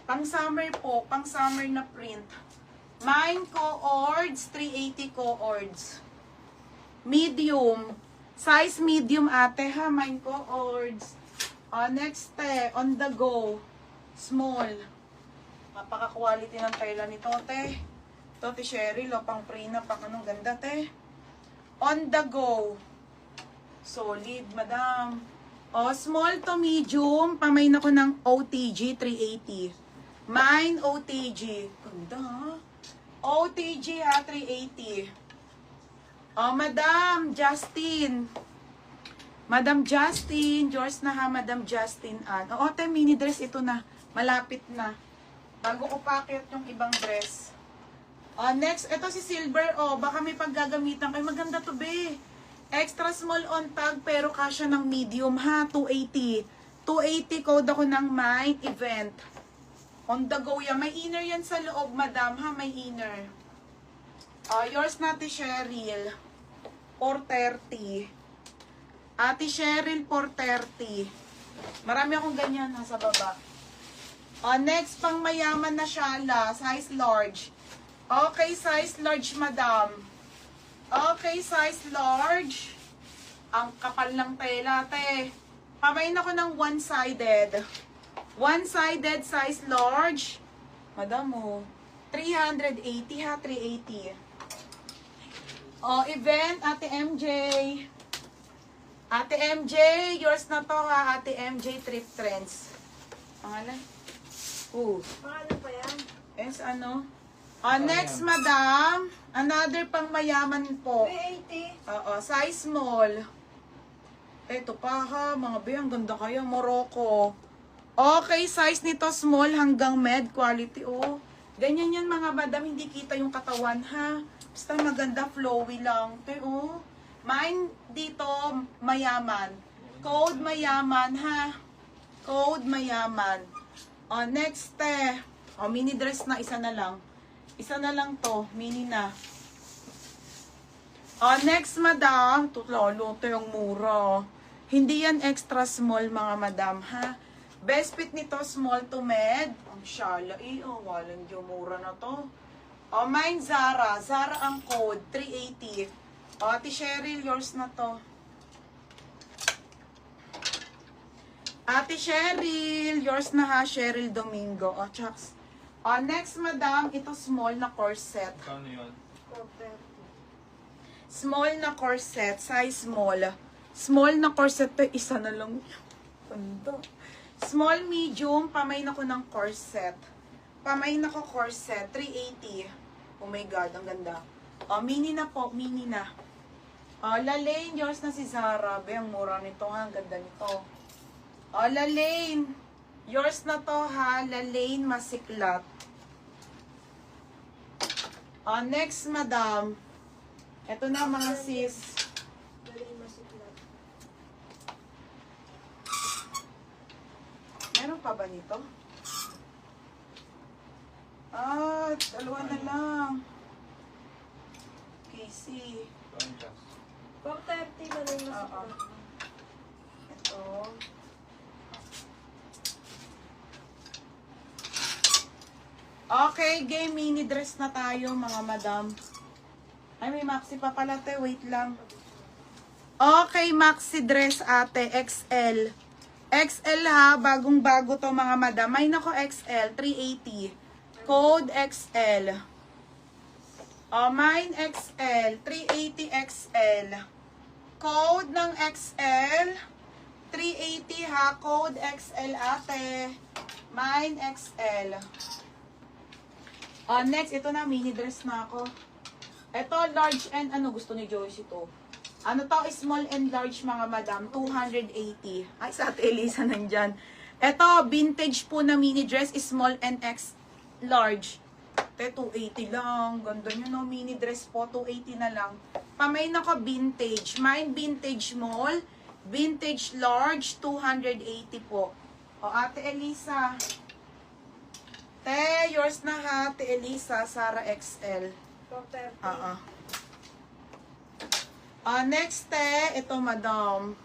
Pang summer po, pang summer na print. Mine co-ords, 380 co-ords. Medium. Size medium ate ha, mine co-ords. Next on the go. Small. Napaka-quality ng tela nito, te. Ito, te Cheryl, pang prina, pang anong ganda, te. On the go. Solid, madam. Small to medium, pamain ako ng OTG 380. Mine OTG. Ganda, ha? OTG, ha, 380. Madam Justin. Madam Justin, yours na ha, Madam Justin Ann. Te, mini dress ito na. Malapit na. Bago ko packet yung ibang dress. Next, ito si Silver. Baka may paggagamitan kayo. Maganda to, be. Extra small on tag, pero kasya ng medium, ha. 280. 280 code ako ng Mine Event. On the go yan. May inner yan sa loob, madam, ha. May inner. Yours na, Ate Cheryl. 430. Ate Cheryl, 430. Marami akong ganyan, ha, sa baba. Next, pang mayaman na shala. Size large. Okay, size large, madam. Okay, size large. Ang kapal ng tela, te. Pamain ako ng one-sided. One-sided, size large. Madam, 380 ha, 380. Event, Ate MJ. Ate MJ, yours na to ha, Ate MJ Trip Trends. Pangalan? Pangalan pa yan? Yes, ano? Next, madam. Another pang mayaman po. 380. Size small. Ito pa ha, mga be, ang ganda kayo. Morocco. Okay, size nito small hanggang med quality. Ganyan yan mga madam, hindi kita yung katawan ha. Basta maganda, flowy lang. Mine dito, mayaman. Code mayaman ha. Code mayaman. Next, mini dress na, isa na lang. Isa na lang to, mini na. Next, madam. Lalo, ito yung mura. Hindi yan extra small, mga madam, ha? Best fit nito, small to med. Ang shala, walang yung mura na to. Mine, Zara. Zara ang code, 380. Ate Cheryl, yours na to. Ate Cheryl, yours na ha, Cheryl Domingo. Chucks. Next, madam, ito small na corset. Kano yun? 430. Small na corset, size small. Small na corset, isa na lang. Ganda. Small, medium, pamain ako ng corset. Pamain ako corset, 380. Oh my God, ang ganda. Mini na po, mini na. Lalaine, yours na si Zara. Ang mura nito ha, ang ganda nito. Lalaine, yours na to ha, Lalaine masiklat. Next, madam. Ito na mga sis. Galing masiklat. Meron pa ba nito? Dalawa na lang. Casey. 430 galing masiklat. Ito. Okay, game mini dress na tayo mga madam. Ay, may maxi pa pala, te. Wait lang. Okay, maxi dress ate, XL. XL ha, bagong-bago to mga madam. May nako XL, 380. Code XL. Mine XL, 380 XL. Code ng XL, 380 ha. Code XL ate. Mine XL. Next, ito na, mini dress na ako. Ito, large and ano gusto ni Joyce ito? Ano to, small and large mga madam, 280. Ay, sa Ate Elisa nandyan. Ito, vintage po na mini dress, small and large. Ito, 280 lang. Ganda nyo no, mini dress po, 280 na lang. Pamain ako vintage. Mine vintage small, vintage large, 280 po. Ate Elisa. Te, yours na ha, Ate Elisa, Sara XL. 430. Next, ito madam.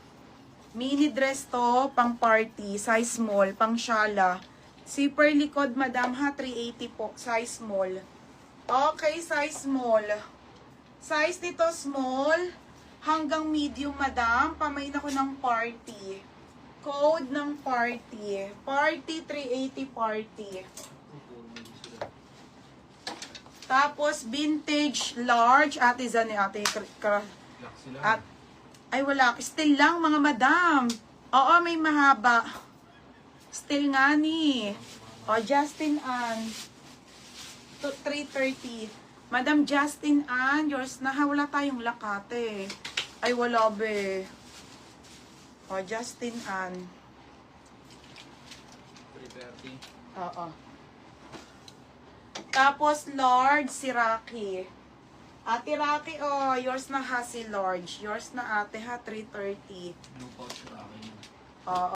Mini dress to, pang party, size small, pang shala. Zipper likod, madam, ha? 380 po. Size small. Okay, size small. Size nito small hanggang medium, madam. Pamain ako ng party. Code ng party. Party 380 party. Tapos vintage large. Ate Zani, ate. At, ay wala. Still lang mga madam. Oo, may mahaba. Still nga ni. O, Justin Ann. 330. Madam Justin Ann, yours na ha. Wala tayong lakate. Ay, wala be. O, Justin Ann. 330. Oo. Tapos, Lord, si Rocky. Ate Rocky, oh, yours na ha si Lord. Yours na ate ha, 330. Blue pouch na akin. Oo.